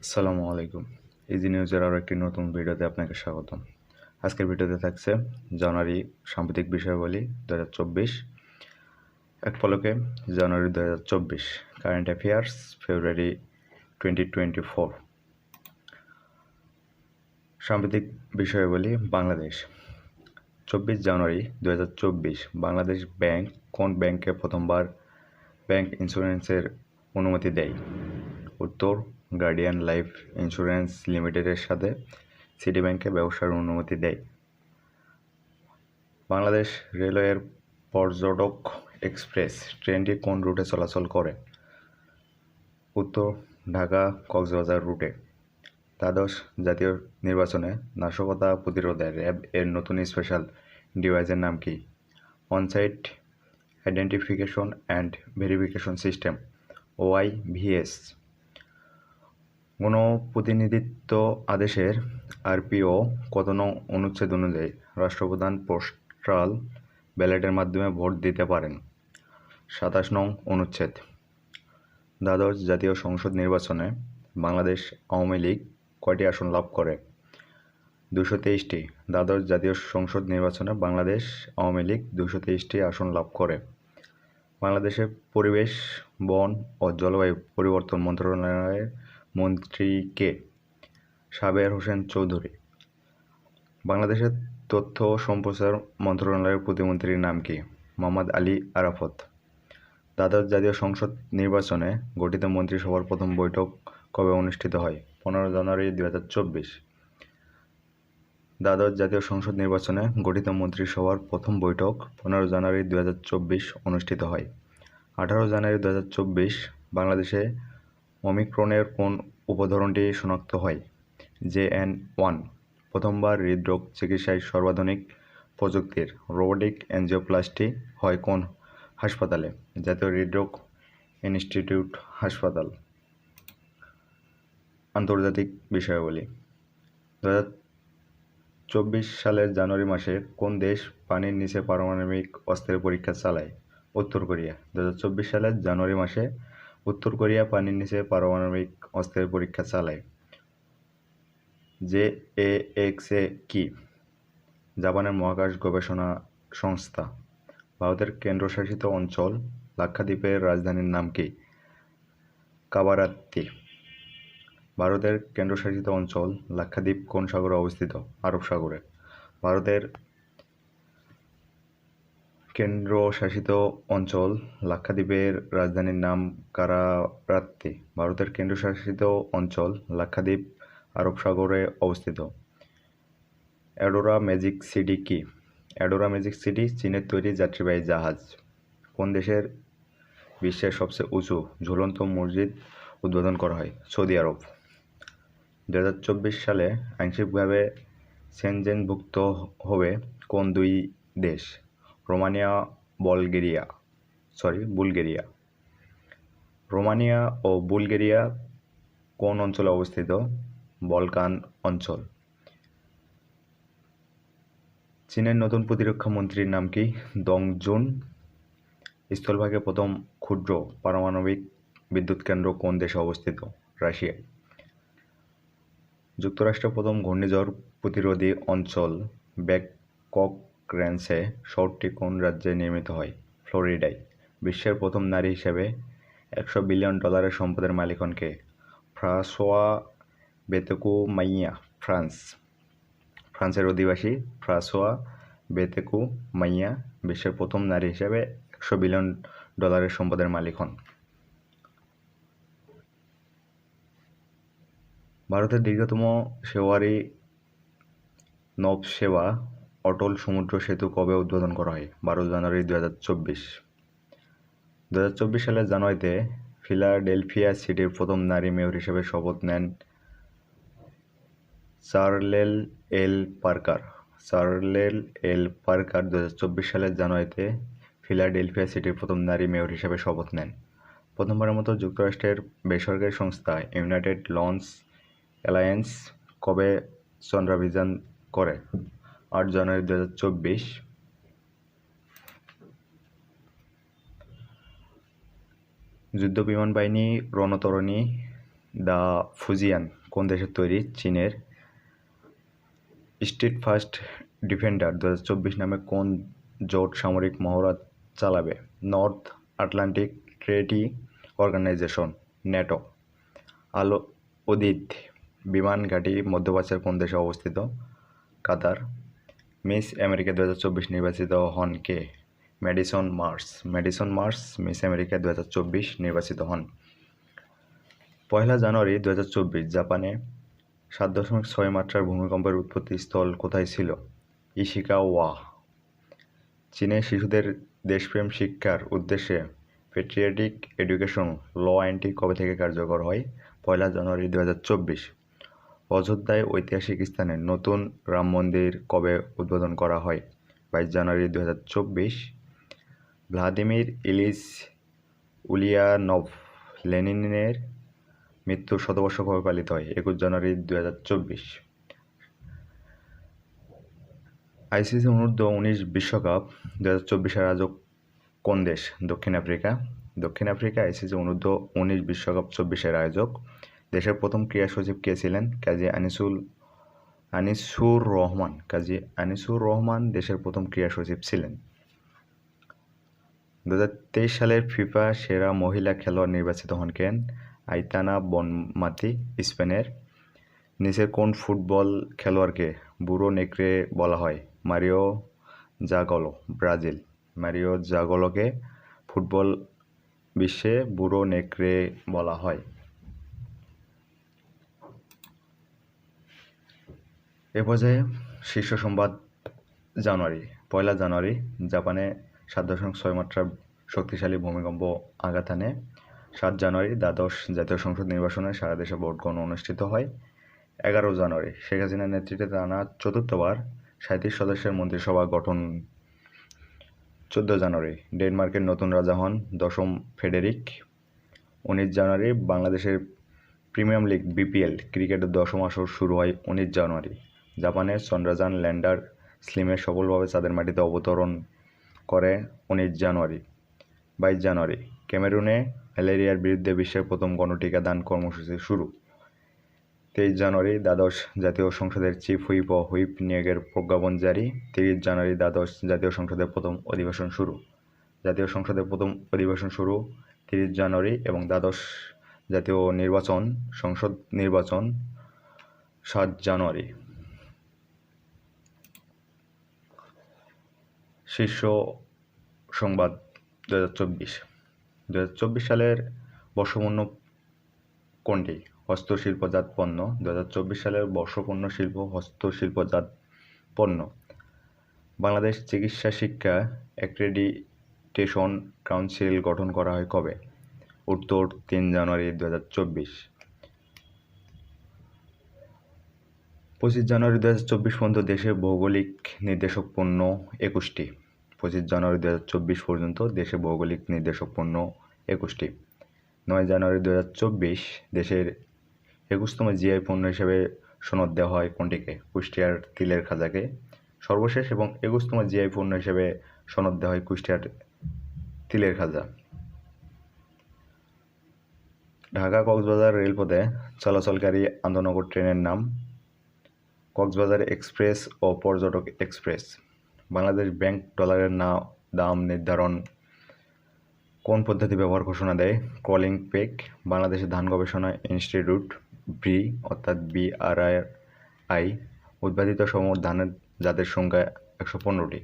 আসসালামু আলাইকুম। ইজি নিউজের আরও একটি নতুন ভিডিওতে আপনাকে স্বাগতম। আজকের ভিডিওতে থাকছে জানুয়ারি সাম্প্রতিক বিষয়াবলী 2024, এক পলকে জানুয়ারি 2024, কারেন্ট অ্যাফেয়ার্স ফেব্রুয়ারি 2024। সাম্প্রতিক বিষয়াবলী বাংলাদেশ 24 জানুয়ারি 2024, বাংলাদেশ ব্যাংক কোন ব্যাংকে প্রথমবার ব্যাংক ইন্স্যুরেন্সের অনুমতি দেয়? উত্তর, গার্ডিয়ান লাইফ ইন্স্যুরেন্স লিমিটেডের সাথে সিটি ব্যাংকে ব্যবসার অনুমতি দেয়। বাংলাদেশ রেলওয়ের পর্যটক এক্সপ্রেস ট্রেনটি কোন রুটে চলাচল করে? উত্তর, ঢাকা কক্সবাজার রুটে। দ্বাদশ জাতীয় নির্বাচনে নাশকতা প্রতিরোধে র্যাব এর নতুন স্পেশাল ডিভাইসের নাম কি? Onsite identification and verification system, OIVS। গণপ্রতিনিধিত্ব আদেশের আরপিও কত নং অনুচ্ছেদ অনুযায়ী রাষ্ট্রপ্রধান পোস্টাল ব্যালটের মাধ্যমে ভোট দিতে পারেন? 27 নং অনুচ্ছেদ। দ্বাদশ জাতীয় সংসদ নির্বাচনে বাংলাদেশ আওয়ামী লীগ কয়টি আসন লাভ করে? 223টি। দ্বাদশ জাতীয় সংসদ নির্বাচনে বাংলাদেশ আওয়ামী লীগ 223টি আসন লাভ করে। বাংলাদেশের পরিবেশ, বন ও জলবায়ু পরিবর্তন মন্ত্রণালয়ের মন্ত্রী কে? সাবের হোসেন চৌধুরী। বাংলাদেশের তথ্য ও সম্প্রচার মন্ত্রণালয়ের প্রতিমন্ত্রীর নাম কি? মোহাম্মদ আলী আরাফত। দ্বাদশ জাতীয় সংসদ নির্বাচনে গঠিত মন্ত্রিসভার প্রথম বৈঠক কবে অনুষ্ঠিত হয়? 15 জানুয়ারি 2024। দ্বাদশ জাতীয় সংসদ নির্বাচনে গঠিত মন্ত্রিসভার প্রথম বৈঠক 15 জানুয়ারি 2024 অনুষ্ঠিত হয়। 18 জানুয়ারি 2024 বাংলাদেশে ওমিক্রনের কোন উপধরনটি শনাক্ত হয়? JN.1। প্রথমবার হৃদরোগ চিকিৎসায় সর্বাধুনিক প্রযুক্তির রোবোটিক এনজিওপ্লাস্টি হয় কোন হাসপাতালে? জাতীয় হৃদরোগ ইনস্টিটিউট হাসপাতাল। আন্তর্জাতিক বিষয়াবলী 2024 সালের জানুয়ারি মাসে কোন দেশ পানির নিচে পারমাণবিক অস্ত্রের পরীক্ষা চালায়? উত্তর কোরিয়া। 2024 সালের জানুয়ারি মাসে উত্তর কোরিয়া পানির নিচে পারমাণবিক অস্ত্রের পরীক্ষা চালায়। JAXA কি? জাপানের মহাকাশ গবেষণা সংস্থা। ভারতের কেন্দ্রশাসিত অঞ্চল লাক্ষাদ্বীপের রাজধানীর নাম কি? কাবারাত্তি। ভারতের কেন্দ্রশাসিত অঞ্চল লাক্ষাদ্বীপ কোন সাগরে অবস্থিত? আরব সাগরে। ভারতের কেন্দ্রশাসিত অঞ্চল লাক্ষাদ্বীপের রাজধানীর নাম কারারাত্তি। ভারতের কেন্দ্রশাসিত অঞ্চল লাক্ষাদ্বীপ আরব সাগরে অবস্থিত। অ্যাডোরা ম্যাজিক সিটি কি? অ্যাডোরা ম্যাজিক সিটি চীনের তৈরি যাত্রীবাহী জাহাজ। কোন দেশের বিশ্বের সবচেয়ে উঁচু ঝুলন্ত মসজিদ উদ্বোধন করা হয়? সৌদি আরব। 2024 সালে আংশিকভাবে সেনজেনভুক্ত হবে কোন দুই দেশ? Romania Bulgaria. রোমানিয়া ও বুলগেরিয়া কোন অঞ্চলে অবস্থিত? বলকান অঞ্চল। চীনের নতুন প্রতিরক্ষা মন্ত্রীর নাম কি? দং জুন। স্থলভাগে প্রথম ক্ষুদ্র পারমাণবিক বিদ্যুৎ কেন্দ্র কোন দেশে অবস্থিত? রাশিয়ায়। যুক্তরাষ্ট্রের প্রথম ঘূর্ণিঝড় প্রতিরোধী অঞ্চল ব্যাককক্রেন্সে শহরটি কোন রাজ্যে নির্মিত হয়? ফ্লোরিডায়। বিশ্বের প্রথম নারী হিসেবে $100 বিলিয়ন সম্পদের মালিক হন কে? ফ্রাঁসোয়া বেতেকু-মাইয়া। ফ্রান্সের অধিবাসী ফ্রাঁসোয়া বেতেকু-মাইয়া বিশ্বের প্রথম নারী হিসেবে $100 বিলিয়ন সম্পদের মালিক হন। ভারতের দীর্ঘতম সেওয়ারি নভসেবা অটল সমুদ্র সেতু কবে উদ্বোধন করা হয়? 12 জানুয়ারি 2024। 2024 সালের জানুয়ারিতে ফিলাডেলফিয়া সিটির প্রথম নারী মেয়র হিসেবে শপথ নেন চার্লেল এল পার্কার। 2024 সালের জানুয়ারিতে ফিলাডেলফিয়া সিটির প্রথম নারী মেয়র হিসেবে শপথ নেন। প্রথমবারের মতো যুক্তরাষ্ট্রের বেসরকারি সংস্থা ইউনাইটেড লঞ্চ অ্যালায়েন্স কবে চন্দ্রাভিযান করে? 8 জানুয়ারি 2024। যুদ্ধ বিমান বাহিনী রণতরী দ্য ফুজিয়ান কোন দেশের তৈরি? চীনের। স্ট্রিট ফাস্ট ডিফেন্ডার 2024 নামে কোন জোট সামরিক মহড়া চালাবে? North Atlantic Treaty Organization, NATO. Al Udeid বিমান ঘাঁটি মধ্যপ্রাচ্যের কোন দেশে অবস্থিত? কাতার। মিস আমেরিকা 2024 নির্বাচিত হন কে? ম্যাডিসন মার্স মিস আমেরিকা 2024 নির্বাচিত হন। 1 জানুয়ারি 2024 জাপানে 7.6 মাত্রার ভূমিকম্পের উৎপত্তিস্থল কোথায় ছিল? ইশিকাওয়া। চীনে শিশুদের দেশপ্রেম শিক্ষার উদ্দেশ্যে পেট্রিয়টিক এডুকেশন ল আইনটি কবে থেকে কার্যকর হয়? 1 জানুয়ারি 2024। অযোধ্যায় ঐতিহাসিক স্থানে নতুন রাম মন্দির কবে উদ্বোধন করা হয়? 22 জানুয়ারি 2024। ভ্লাদিমির ইলিচ উলিয়ানভ লেনিনের মৃত্যুর শতবর্ষ কবে পালিত হয়? 21 জানুয়ারি 2024। আইসিসি অনূর্ধ্ব-19 বিশ্বকাপ 2024-এর আয়োজক কোন দেশ? দক্ষিণ আফ্রিকা। আইসিসি অনূর্ধ্ব-19 বিশ্বকাপ 24-এর আয়োজক দেশের প্রথম ক্রীড়া সচিব কে ছিলেন? কাজী আনিসুর রহমান দেশের প্রথম ক্রীড়া সচিব ছিলেন। 2023 সালের ফিফা সেরা মহিলা খেলোয়াড় নির্বাচিত হন কেন? আইতানা বনমাতি, স্পেনের। নিচের কোন ফুটবল খেলোয়াড়কে বুড়ো নেকড়ে বলা হয়? Mario Zagallo, Brazil. মারিও জাগালোকে ফুটবল বিশ্বে বুড়ো নেকড়ে বলা হয়। এ পর্যায়ে শীর্ষ সংবাদ জানুয়ারি। 1 জানুয়ারি জাপানে 7.6 মাত্রার শক্তিশালী ভূমিকম্প আঘাত হানে। 7 জানুয়ারি দ্বাদশ জাতীয় সংসদ নির্বাচনে সারা দেশে ভোট গণনা অনুষ্ঠিত হয়। 11 জানুয়ারি শেখ হাসিনার নেতৃত্বে টানা চতুর্থবার 37 সদস্যের মন্ত্রিসভা গঠন। 14 জানুয়ারি ডেনমার্কের নতুন রাজা হন 10ম ফ্রেডেরিক। 19 জানুয়ারি বাংলাদেশের প্রিমিয়ার লিগ বিপিএল ক্রিকেটের 10ম আসর শুরু হয় 19 জানুয়ারি। জাপানের চন্দ্রযান ল্যান্ডার স্লিমের সফলভাবে চাঁদের মাটিতে অবতরণ করে 19 জানুয়ারি। 22 জানুয়ারি ক্যামেরুনে ম্যালেরিয়ার বিরুদ্ধে বিশ্বের প্রথম গণটিকা দান কর্মসূচি শুরু। 23 জানুয়ারি দ্বাদশ জাতীয় সংসদের চিফ হুইপ ও হুইপ নিয়োগের প্রজ্ঞাপন জারি। 30 জানুয়ারি দ্বাদশ জাতীয় সংসদের প্রথম অধিবেশন শুরু। 30 জানুয়ারি এবং দ্বাদশ জাতীয় সংসদ নির্বাচন 7 জানুয়ারি। শীর্ষ সংবাদ 2024 সালের বর্ষপূর্ণ কোনটি? হস্তশিল্পজাত পণ্য। 2024 সালের বর্ষপূর্ণ শিল্প হস্তশিল্পজাত পণ্য। বাংলাদেশ চিকিৎসা শিক্ষা অ্যাক্রেডিটেশন কাউন্সিল গঠন করা হয় কবে? উত্তর 3 জানুয়ারি 2024। 25 জানুয়ারি 2024 পর্যন্ত দেশে ভৌগোলিক নির্দেশক পণ্য 21টি। 25 জানুয়ারি 2024 পর্যন্ত দেশে ভৌগোলিক নির্দেশক পণ্য 21টি। 9 জানুয়ারি 2024 দেশের 21তম জিআই পণ্য হিসেবে সনদ দেওয়া হয় কোনটিকে? কুষ্টিয়ার তিলের খাজাকে। সর্বশেষ এবং 21তম জিআই পণ্য হিসেবে সনদ দেওয়া হয় কুষ্টিয়ার তিলের খাজা। ঢাকা কক্সবাজার রেলপথে চলাচলকারী আন্তনগর ট্রেনের নাম? কক্সবাজার এক্সপ্রেস ও পর্যটক এক্সপ্রেস। বাংলাদেশ ব্যাংক ডলারের দাম নির্ধারণ কোন পদ্ধতি ব্যবহার ঘোষণা দেয়? কলিং পেক। বাংলাদেশের ধান গবেষণা ইনস্টিটিউট ব্রি অর্থাৎ BRI উৎপাদিত সমূহ ধানের জাতের সংখ্যা 115টি।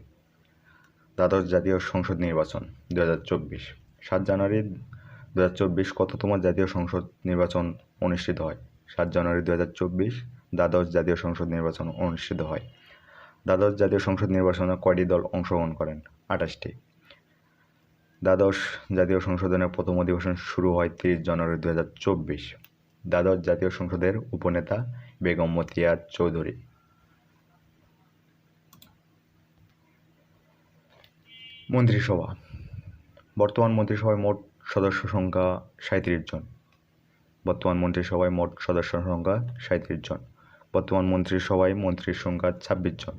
দ্বাদশ জাতীয় সংসদ নির্বাচন 2024। 7 জানুয়ারি 2024 কততম জাতীয় সংসদ নির্বাচন অনুষ্ঠিত হয়? 7 জানুয়ারি 2024 দ্বাদশ জাতীয় সংসদ নির্বাচন অনুষ্ঠিত হয়। দ্বাদশ জাতীয় সংসদ নির্বাচনে কয়টি দল অংশগ্রহণ করেন? 28টি। দ্বাদশ জাতীয় সংসদের প্রথম অধিবেশন শুরু হয় 30 জানুয়ারি 2024। দ্বাদশ জাতীয় সংসদের উপনেতা বেগম মতিয়া চৌধুরী। মন্ত্রিসভা। বর্তমান মন্ত্রিসভায় মোট সদস্য সংখ্যা 37 জন। বর্তমান মন্ত্রিসভায় মন্ত্রীর সংখ্যা 26 জন।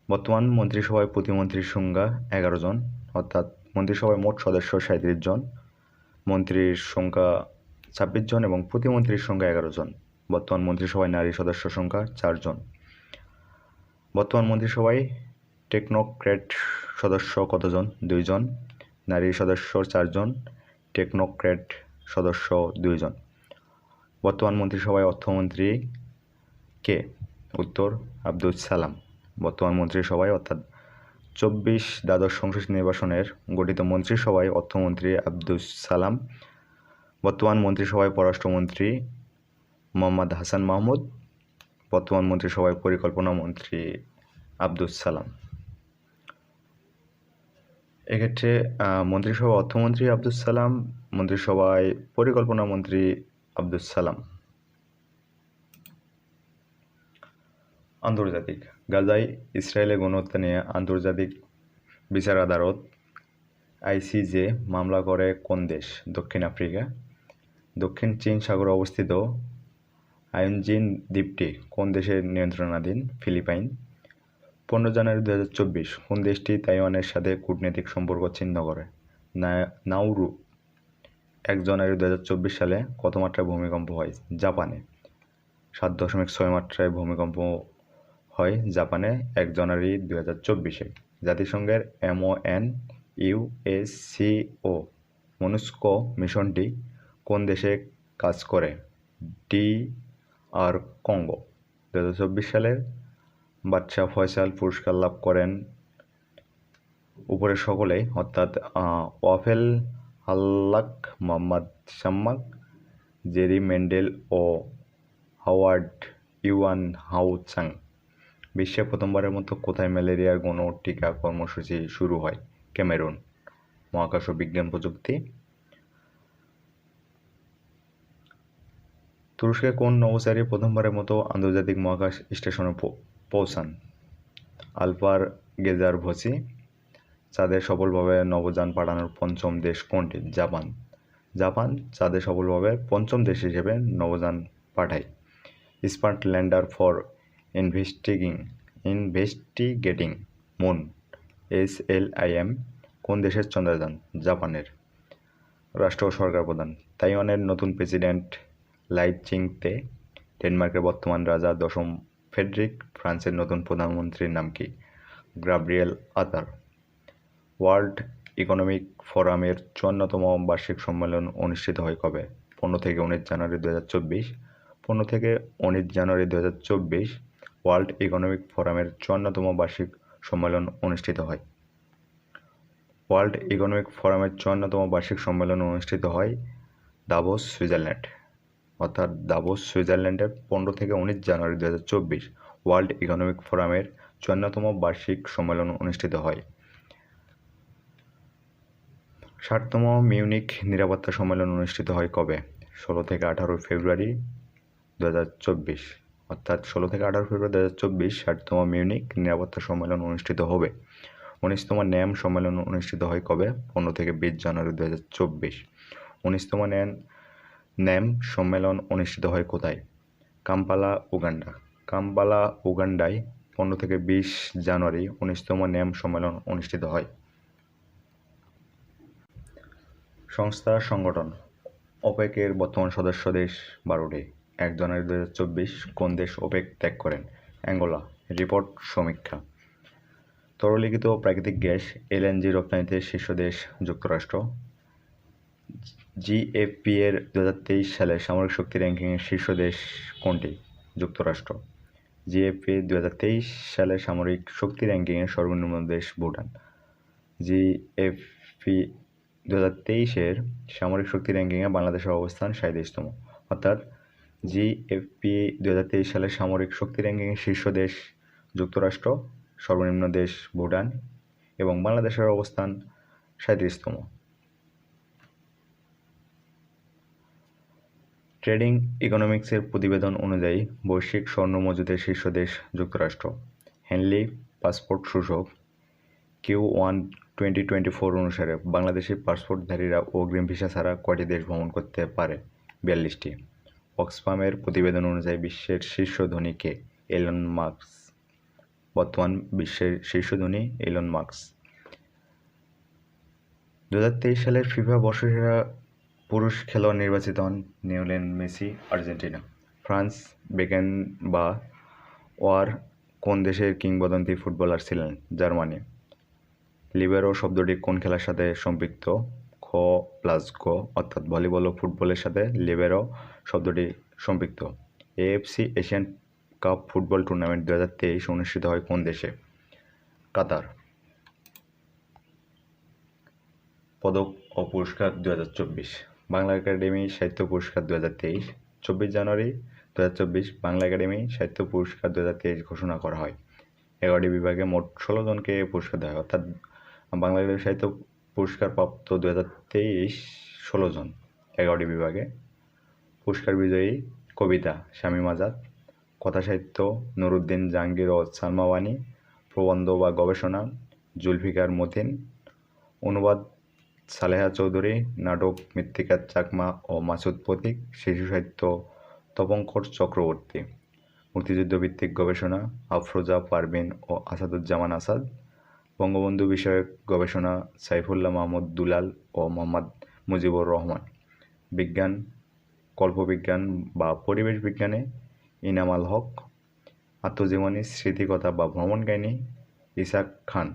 বর্তমান মন্ত্রিসভায় প্রতিমন্ত্রীর সংখ্যা 11 জন। অর্থাৎ মন্ত্রিসভায় মোট সদস্য 37 জন, মন্ত্রীর সংখ্যা 26 জন এবং প্রতিমন্ত্রীর সংখ্যা 11 জন। বর্তমান মন্ত্রিসভায় নারী সদস্য সংখ্যা 4 জন। বর্তমান মন্ত্রিসভায় টেকনোক্র্যাট সদস্য কতজন? 2 জন। নারী সদস্য 4 জন, টেকনোক্র্যাট সদস্য 2 জন। বর্তমান মন্ত্রিসভায় অর্থমন্ত্রী কে? উত্তর আব্দুস সালাম। বর্তমান মন্ত্রিসভায় অর্থাৎ 24 দ্বাদশ সংসদ নির্বাচনের গঠিত মন্ত্রিসভায় অর্থমন্ত্রী আব্দুস সালাম। বর্তমান মন্ত্রিসভায় পররাষ্ট্রমন্ত্রী মোহাম্মদ হাসান মাহমুদ। বর্তমান মন্ত্রিসভায় পরিকল্পনা মন্ত্রী আব্দুস সালাম। এক্ষেত্রে মন্ত্রিসভা অর্থমন্ত্রী আব্দুস সালাম, মন্ত্রিসভায় পরিকল্পনা মন্ত্রী আব্দুস সালাম। আন্তর্জাতিক গাজায় ইসরায়েলের গণহত্যা নিয়ে আন্তর্জাতিক বিচার আদালত ICJ মামলা করে কোন দেশ? দক্ষিণ আফ্রিকা। দক্ষিণ চীন সাগরে অবস্থিত আইনজিন দ্বীপটি কোন দেশের নিয়ন্ত্রণাধীন? ফিলিপাইন। 15 জানুয়ারি 2024 কোন দেশটি তাইওয়ানের সাথে কূটনৈতিক সম্পর্ক ছিন্ন করে? নাউরু। 1 জানুয়ারি 2024 সালে কত মাত্রায় ভূমিকম্প হয়? জাপানে। 7.6 মাত্রায় ভূমিকম্প হয় জাপানে 1 জানুয়ারি 2024-এ। জাতিসংঘের MONUSCO মনুস্কো মিশনটি কোন দেশে কাজ করে? DR Congo. 2024 সালের বাদশাহ ফয়সাল পুরস্কার লাভ করেন উপরের সকলেই, অর্থাৎ Wafel Hallak, Mohammed Shammak, Jerry Mendell ও হাওয়ার্ড ইউয়ান হাউ চাং। বিশ্বে প্রথমবারের মতো কোথায় ম্যালেরিয়ার গণ টিকা কর্মসূচি শুরু হয়? ক্যামেরুন। মহাকাশ ও বিজ্ঞান প্রযুক্তি। তুরস্কে কোন নভোচারী প্রথমবারের মতো আন্তর্জাতিক মহাকাশ স্টেশনে পৌঁছান? আলফার গেজার ভসি। চাঁদে সফলভাবে নভোযান পাঠানোর পঞ্চম দেশ কোনটি? জাপান। জাপান চাঁদে সফলভাবে পঞ্চম দেশ হিসেবে নভোযান পাঠায়। Smart lander for investigating moon SLIM কোন দেশের চন্দ্রযান? জাপানের। রাষ্ট্র ও সরকার প্রধান। তাইওয়ানের নতুন প্রেসিডেন্ট লাই চিং-তে। ডেনমার্কের বর্তমান রাজা 10ম ফ্রেডরিক। ফ্রান্সের নতুন প্রধানমন্ত্রীর নাম কি? গ্যাব্রিয়েল আতার। ওয়ার্ল্ড ইকোনমিক ফোরামের 54তম বার্ষিক সম্মেলন অনুষ্ঠিত হয় কবে? 15 থেকে 19 জানুয়ারি 2024। 15 থেকে 19 জানুয়ারি 2024 ওয়ার্ল্ড ইকোনমিক ফোরামের 54তম বার্ষিক সম্মেলন অনুষ্ঠিত হয়। ওয়ার্ল্ড ইকোনমিক ফোরামের 54তম বার্ষিক সম্মেলন অনুষ্ঠিত হয় দাভোস, সুইজারল্যান্ড। অর্থাৎ দাভোস, সুইজারল্যান্ডে 15 থেকে 19 জানুয়ারি 2024 ওয়ার্ল্ড ইকোনমিক ফোরামের 54তম বার্ষিক সম্মেলন অনুষ্ঠিত হয়। 60তম মিউনিখ নিরাপত্তা সম্মেলন অনুষ্ঠিত হয় কবে? 16 থেকে 18 ফেব্রুয়ারি 2024। অর্থাৎ 16 থেকে 18 ফেব্রুয়ারি 2024 60তম মিউনিখ নিরাপত্তা সম্মেলন অনুষ্ঠিত হবে। 19তম ন্যাম সম্মেলন অনুষ্ঠিত হয় কবে? 15 থেকে 20 জানুয়ারি 2024। 19তম ন্যাম সম্মেলন অনুষ্ঠিত হয় কোথায়? Kampala, Uganda. কাম্পালা, উগান্ডায় 15 থেকে 20 জানুয়ারি 19তম ন্যাম সম্মেলন অনুষ্ঠিত হয়। সংস্থা সংগঠন ওপেকের বর্তমান সদস্য দেশ 12টি। 1 জানুয়ারি 2024 কোন দেশ ওপেক ত্যাগ করেন? অ্যাঙ্গোলা। রিপোর্ট সমীক্ষা। তরলীকৃত প্রাকৃতিক গ্যাস LNG রপ্তানিতে শীর্ষ দেশ যুক্তরাষ্ট্র। GFP এর 2023 সালের সামরিক শক্তি র্যাঙ্কিংয়ের শীর্ষ দেশ কোনটি? যুক্তরাষ্ট্র। GFP 2023 সালের সামরিক শক্তি র্যাঙ্কিংয়ের সর্বনিম্ন দেশ ভুটান। GFP 2023-এর সামরিক শক্তি র্যাঙ্কিংয়ে বাংলাদেশের অবস্থান 37তম। অর্থাৎ GFP 2023 সালের সামরিক শক্তি র্যাঙ্কিংয়ের শীর্ষ দেশ যুক্তরাষ্ট্র, সর্বনিম্ন দেশ ভুটান এবং বাংলাদেশের অবস্থান 37তম। ট্রেডিং ইকোনমিক্সের প্রতিবেদন অনুযায়ী বৈশ্বিক স্বর্ণ মজুদের শীর্ষ দেশ যুক্তরাষ্ট্র। হেনলি পাসপোর্ট সূচক Q1 2024 অনুসারে বাংলাদেশি পাসপোর্টধারীরা অগ্রিম ভিসা ছাড়া কয়টি দেশ ভ্রমণ করতে পারে? 42টি। অক্সফামের প্রতিবেদন অনুযায়ী বিশ্বের শীর্ষ ধনী কে? Elon Musk. বর্তমান বিশ্বের শীর্ষ ধনী এলন মাস্ক। 2023 সালের ফিফা বর্ষসেরা পুরুষ খেলোয়াড় নির্বাচিত হন Lionel Messi, Argentina. France Beckenbauer কোন দেশের কিংবদন্তি ফুটবলার ছিলেন? জার্মানি। লিবেরো শব্দটি কোন খেলার সাথে সম্পৃক্ত? খ প্লাস গ, অর্থাৎ ভলিবল ও ফুটবলের সাথে লিবেরো শব্দটি সম্পৃক্ত। AFC Asian cup football tournament 2023 অনুষ্ঠিত হয় কোন দেশে? কাতার। পদক ও পুরস্কার 2024। বাংলা একাডেমি সাহিত্য পুরস্কার 2023। 24 জানুয়ারি 2024 বাংলা একাডেমি সাহিত্য পুরস্কার 2023 ঘোষণা করা হয়। 11টি বিভাগে মোট 16 জনকে পুরস্কার দেওয়া হয়, অর্থাৎ বাংলা একাডেমি সাহিত্য পুরস্কার প্রাপ্ত 2023 16 জন 11টি বিভাগে। পুরস্কার বিজয়ী: কবিতা শামীম আজাদ, কথা সাহিত্য নুরুদ্দিন জাহাঙ্গীর ও সালমা ওয়ানি, প্রবন্ধ বা গবেষণা জুলফিকার মতিন, অনুবাদ সালেহা চৌধুরী, নাটক মৃত্তিকা চাকমা ও মাসুদ প্রতীক, শিশু সাহিত্য তপঙ্কর চক্রবর্তী, মুক্তিযুদ্ধ ভিত্তিক গবেষণা আফরোজা পারভিন ও আসাদুজ্জামান আসাদ, বঙ্গবন্ধু বিষয়ক গবেষণা সাইফুল্লাহ মাহমুদ দুলাল ও মোহাম্মদ মুজিবুর রহমান, বিজ্ঞান কল্পবিজ্ঞান বা পরিবেশ বিজ্ঞানে ইনামাল হক, আত্মজীবনী স্মৃতিকথা বা ভ্রমণ কাহিনী ইসাক খান,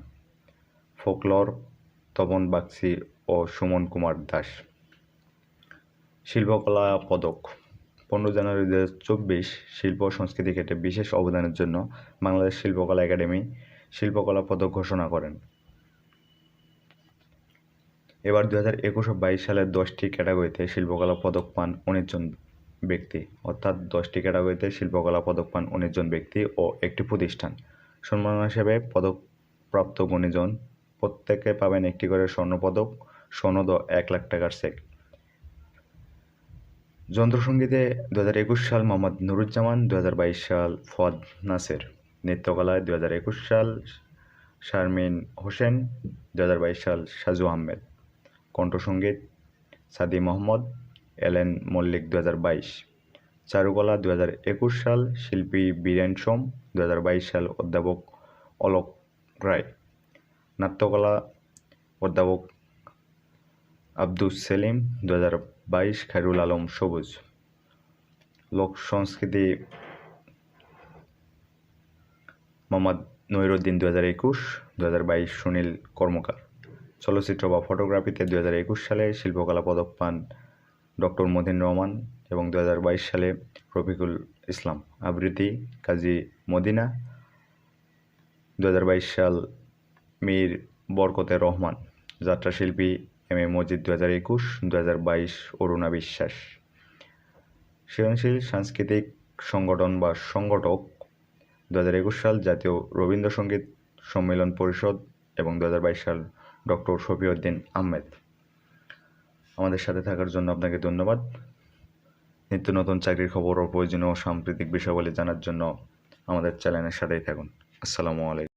ফোকলর তপন বাগচি ও সুমন কুমার দাস। শিল্পকলা পদক: 15 জানুয়ারি 2024 শিল্প ও সংস্কৃতি ক্ষেত্রে বিশেষ অবদানের জন্য বাংলাদেশ শিল্পকলা একাডেমি শিল্পকলা পদক ঘোষণা করেন। এবার 2021 ও 22 সালের 10টি ক্যাটাগরিতে শিল্পকলা পদক পান 19 জন ব্যক্তি, অর্থাৎ 10টি ক্যাটাগরিতে শিল্পকলা পদক পান 19 জন ব্যক্তি ও একটি প্রতিষ্ঠান। সম্মাননা হিসেবে পদকপ্রাপ্ত গুণীজন প্রত্যেকে পাবেন একটি করে স্বর্ণপদক, সনদ ও 1 লাখ টাকার চেক। যন্ত্রসঙ্গীতে 2021 সাল মোহাম্মদ নুরুজ্জামান, 2022 সাল ফদ নাসের। নৃত্যকলায় 2021 সাল শারমিন হোসেন, 2022 সাল সাজু আহমেদ। কণ্ঠসঙ্গীত সাদি মোহাম্মদ, এলেন মল্লিক, 2022। চারুকলা 2021 সাল শিল্পী বীরেন সোম, 2022 সাল অধ্যাপক অলোক রায়। নাট্যকলা অধ্যাপক আব্দুস সেলিম, 2022 খায়রুল আলম সবুজ। লোক সংস্কৃতি মোহাম্মদ নইরুদ্দিন, 2021, 2022 সুনীল কর্মকার। চলচ্চিত্র বা ফটোগ্রাফিতে 2021 সালে শিল্পকলা পদক পান ডক্টর মতিন রহমান এবং 2022 সালে রফিকুল ইসলাম। আবৃত্তি কাজী মদিনা, 2022 সাল মীর বরকতের রহমান। যাত্রাশিল্পী এম এ মজিদ, 2021, 2022 অরুণা বিশ্বাস। সৃজনশীল সাংস্কৃতিক সংগঠন বা সংগঠক 2021 সাল জাতীয় রবীন্দ্রসঙ্গীত সম্মেলন পরিষদ এবং 2022 সাল ডক্টর শফিউদ্দিন আহমেদ। আমাদের সাথে থাকার জন্য আপনাকে ধন্যবাদ। নিত্য নতুন চাকরির খবর ও প্রয়োজনীয় সাম্প্রতিক বিষয়াবলী জানার জন্য আমাদের চ্যানেলের সাথেই থাকুন। আসসালামু আলাইকুম।